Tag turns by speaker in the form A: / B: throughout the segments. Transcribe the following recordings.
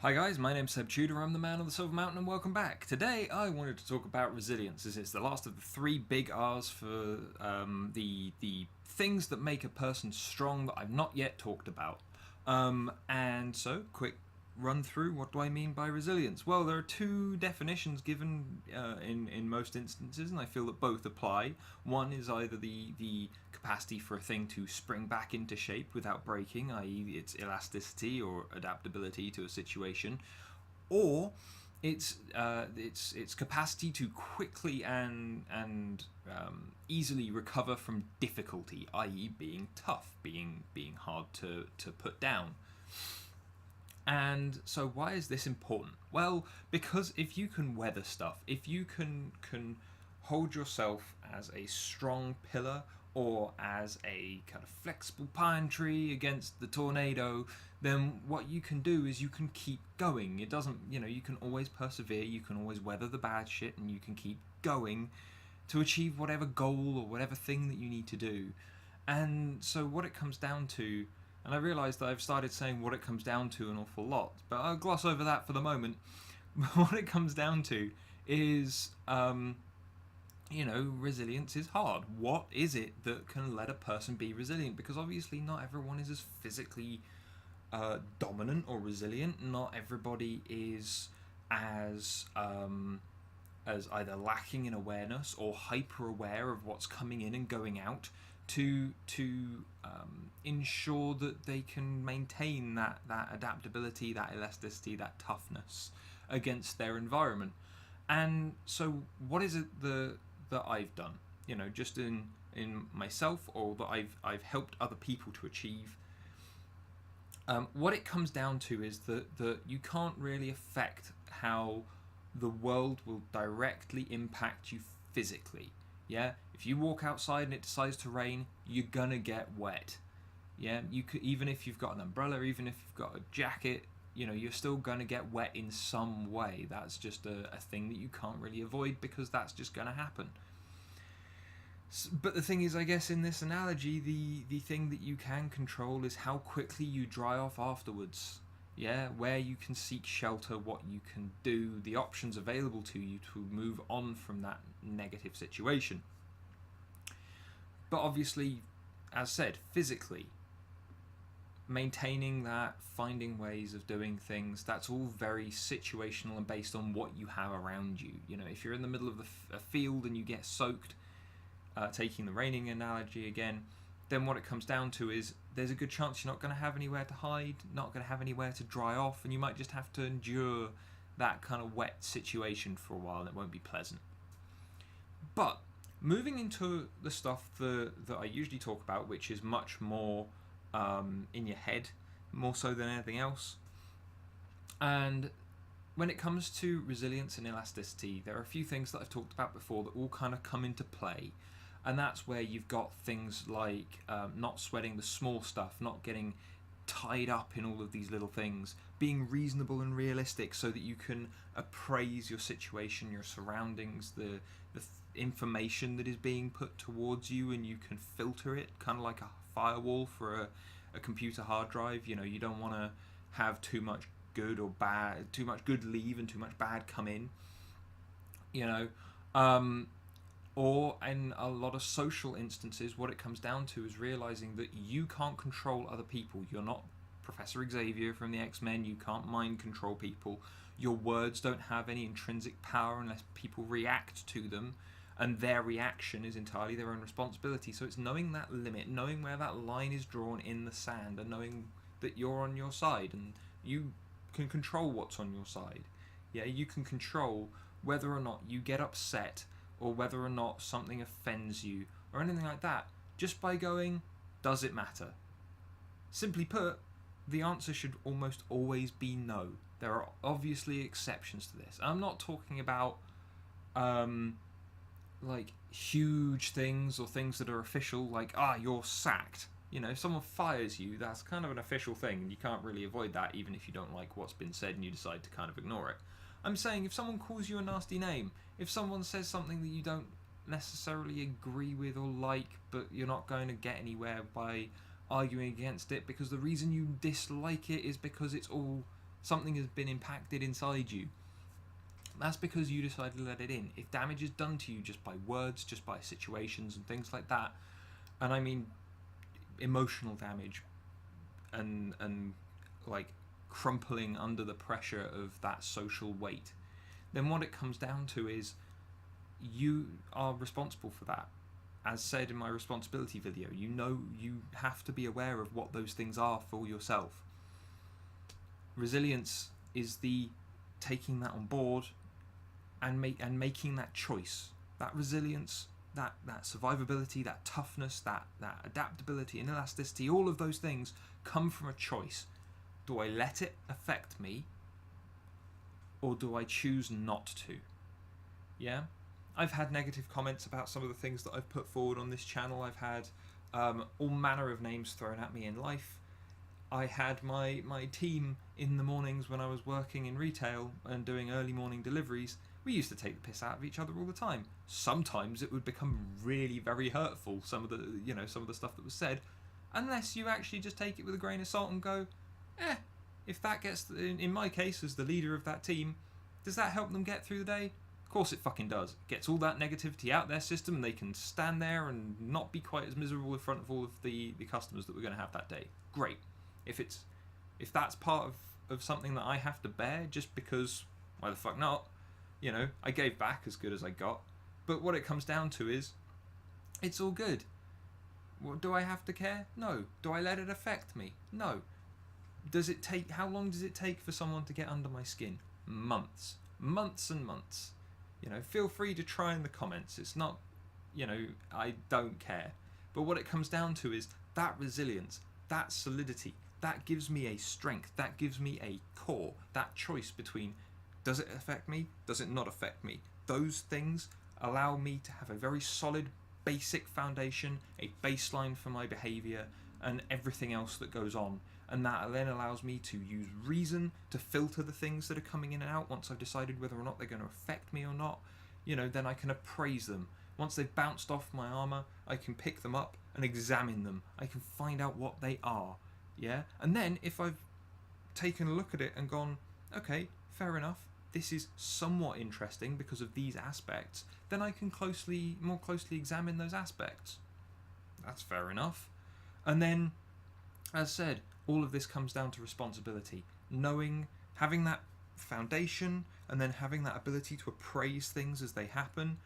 A: Hi guys, my name's Seb Tudor, I'm the man on the Silver Mountain and welcome back. Today I wanted to talk about resilience, as it's the last of the three big R's for the things that make a person strong that I've not yet talked about. And so, quick run through, what do I mean by resilience? Well, there are two definitions given in most instances, and I feel that both apply. One is either the capacity for a thing to spring back into shape without breaking, i.e. its elasticity or adaptability to a situation, or its capacity to quickly and easily recover from difficulty, i.e. being tough, being hard to put down. And so why is this important? Well, because if you can weather stuff, if you can hold yourself as a strong pillar or as a kind of flexible pine tree against the tornado, then what you can do is you can keep going. It doesn't, you can always persevere, you can always weather the bad shit, and you can keep going to achieve whatever goal or whatever thing that you need to do. And so what it comes down to, and I realise that I've started saying what it comes down to an awful lot, but I'll gloss over that for the moment. What it comes down to is, resilience is hard. What is it that can let a person be resilient? Because obviously not everyone is as physically dominant or resilient. Not everybody is as either lacking in awareness or hyper aware of what's coming in and going out to ensure that they can maintain that adaptability, that elasticity, that toughness against their environment. And so what is it that I've done, just in myself, or that I've helped other people to achieve? What it comes down to is that you can't really affect how the world will directly impact you physically. Yeah, if you walk outside and it decides to rain, you're gonna get wet. Yeah, you could, even if you've got an umbrella, even if you've got a jacket, you're still gonna get wet in some way. That's just a thing that you can't really avoid, because that's just gonna happen. But the thing is, I guess in this analogy, the thing that you can control is how quickly you dry off afterwards. Yeah, where you can seek shelter, what you can do, the options available to you to move on from that negative situation. But obviously, as said, physically, maintaining that, finding ways of doing things, that's all very situational and based on what you have around you. If you're in the middle of a field and you get soaked, taking the raining analogy again, then what it comes down to is there's a good chance you're not going to have anywhere to hide, not going to have anywhere to dry off, and you might just have to endure that kind of wet situation for a while, and it won't be pleasant. But moving into the stuff that I usually talk about, which is much more in your head, more so than anything else. And when it comes to resilience and elasticity, there are a few things that I've talked about before that all kind of come into play. And that's where you've got things like not sweating the small stuff, not getting tied up in all of these little things, being reasonable and realistic so that you can appraise your situation, your surroundings, the information that is being put towards you, and you can filter it, kind of like a firewall for a computer hard drive. You don't want to have too much good or bad, too much good leave and too much bad come in. Or in a lot of social instances, what it comes down to is realizing that you can't control other people. You're not Professor Xavier from the X-Men. You can't mind control people. Your words don't have any intrinsic power unless people react to them, and their reaction is entirely their own responsibility. So it's knowing that limit, knowing where that line is drawn in the sand, and knowing that you're on your side and you can control what's on your side. Yeah, you can control whether or not you get upset, or whether or not something offends you, or anything like that, just by going, does it matter? Simply put, the answer should almost always be no. There are obviously exceptions to this. I'm not talking about like huge things or things that are official, like, you're sacked. If someone fires you, that's kind of an official thing, and you can't really avoid that, even if you don't like what's been said and you decide to kind of ignore it. I'm saying if someone calls you a nasty name, if someone says something that you don't necessarily agree with or like, but you're not going to get anywhere by arguing against it, because the reason you dislike it is because it's all Something has been impacted inside you. That's because you decided to let it in. If damage is done to you just by words, just by situations and things like that, and I mean emotional damage and like crumpling under the pressure of that social weight, then what it comes down to is you are responsible for that. As said in my responsibility video, you have to be aware of what those things are for yourself. Resilience is the taking that on board and making that choice. That resilience, that survivability, that toughness, that adaptability and elasticity, all of those things come from a choice. Do I let it affect me, or do I choose not to? Yeah? I've had negative comments about some of the things that I've put forward on this channel. I've had all manner of names thrown at me in life. I had my team in the mornings when I was working in retail and doing early morning deliveries. We used to take the piss out of each other all the time. Sometimes it would become really very hurtful, some of the stuff that was said, unless you actually just take it with a grain of salt and go, if that gets, in my case as the leader of that team, does that help them get through the day? Of course it fucking does. It gets all that negativity out their system and they can stand there and not be quite as miserable in front of all of the customers that we're going to have that day. Great. If that's part of something that I have to bear just because, why the fuck not? I gave back as good as I got. But what it comes down to is, it's all good. Do I have to care? No. Do I let it affect me? No. How long does it take for someone to get under my skin? Months. Months and months. Feel free to try in the comments. It's not, I don't care. But what it comes down to is that resilience, that solidity, that gives me a strength, that gives me a core, that choice between, does it affect me? Does it not affect me? Those things allow me to have a very solid basic foundation, a baseline for my behaviour and everything else that goes on. And that then allows me to use reason to filter the things that are coming in and out. Once I've decided whether or not they're going to affect me or not, then I can appraise them. Once they've bounced off my armour, I can pick them up and examine them. I can find out what they are. Yeah? And then if I've taken a look at it and gone, okay, fair enough, this is somewhat interesting because of these aspects, then I can more closely examine those aspects. That's fair enough. And then, as said, all of this comes down to responsibility. Having that foundation and then having that ability to appraise things as they happen,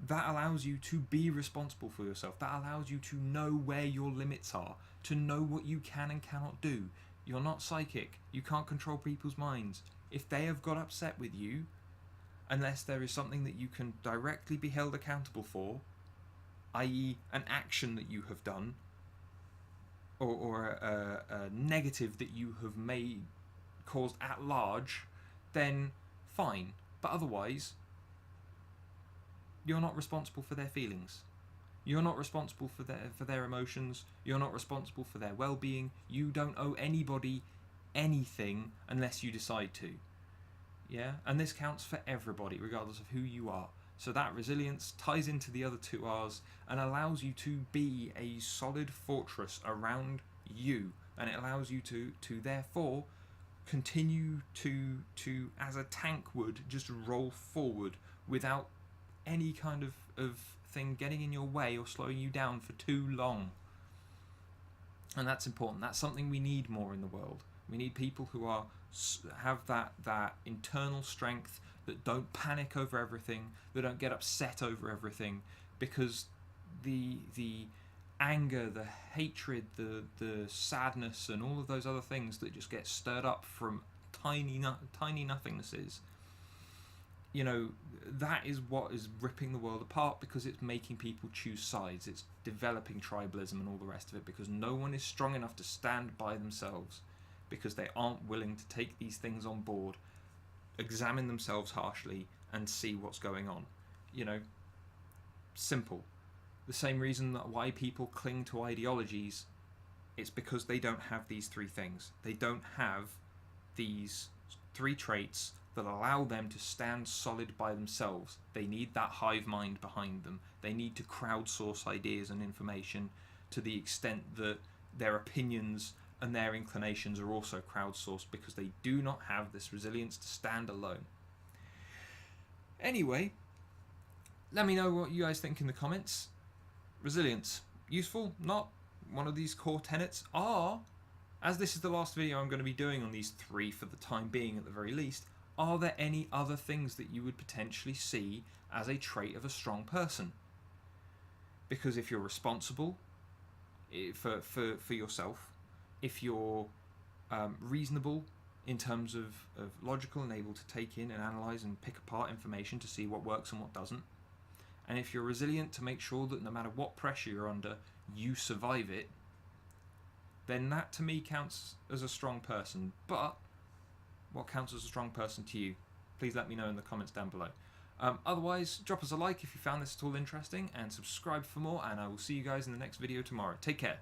A: that allows you to be responsible for yourself. That allows you to know where your limits are, to know what you can and cannot do. You're not psychic. You can't control people's minds. If they have got upset with you, unless there is something that you can directly be held accountable for, i.e. an action that you have done, or a negative that you have caused at large, then fine. But otherwise, you're not responsible for their feelings. You're not responsible for their emotions. You're not responsible for their well-being. You don't owe anybody anything unless you decide to. Yeah? And this counts for everybody, regardless of who you are. So that resilience ties into the other two R's and allows you to be a solid fortress around you. And it allows you to therefore continue to as a tank would, just roll forward without any kind of thing getting in your way or slowing you down for too long. And that's important. That's something we need more in the world. We need people who have that internal strength, that don't panic over everything, that don't get upset over everything, because the anger, the hatred, the sadness, and all of those other things that just get stirred up from tiny nothingnesses, that is what is ripping the world apart, because it's making people choose sides. It's developing tribalism and all the rest of it, because no one is strong enough to stand by themselves, because they aren't willing to take these things on board, examine themselves harshly, and see what's going on. Simple. The same reason that why people cling to ideologies, it's because they don't have these three things. They don't have these three traits that allow them to stand solid by themselves. They need that hive mind behind them. They need to crowdsource ideas and information to the extent that their opinions and their inclinations are also crowdsourced because they do not have this resilience to stand alone. Anyway, let me know what you guys think in the comments. Resilience, useful? Not? One of these core tenets are, as this is the last video I'm going to be doing on these 3 for the time being at the very least, are there any other things that you would potentially see as a trait of a strong person? Because if you're responsible for yourself, if you're reasonable in terms of logical and able to take in and analyse and pick apart information to see what works and what doesn't, and if you're resilient to make sure that no matter what pressure you're under, you survive it, then that to me counts as a strong person. But what counts as a strong person to you? Please let me know in the comments down below. Otherwise, drop us a like if you found this at all interesting, and subscribe for more, and I will see you guys in the next video tomorrow. Take care.